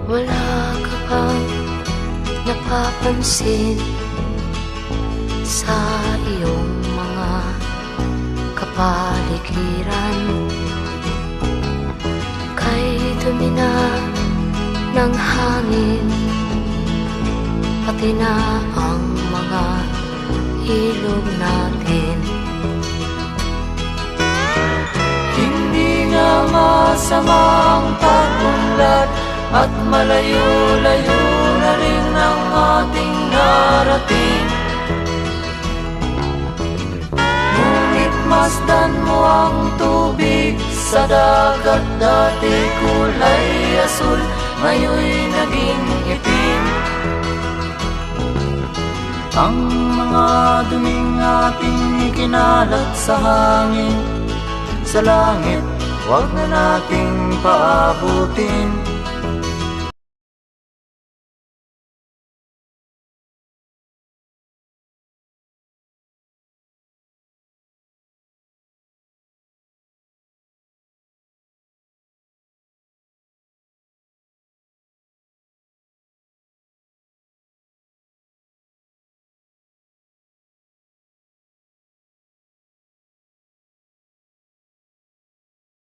Wala ka bang napapansin sa iyong mga kapaligiran? Kay dumi na ng hangin, pati na ang mga ilog natin. Hindi nga masamang pagunlad at malayo-layo na rin ang ating narating. Ngunit masdan mo ang tubig sa dagat, dati kulay asul, ngayon'y naging itim. Ang mga duming ating ikinalat sa hangin, sa langit, huwag na nating paabutin.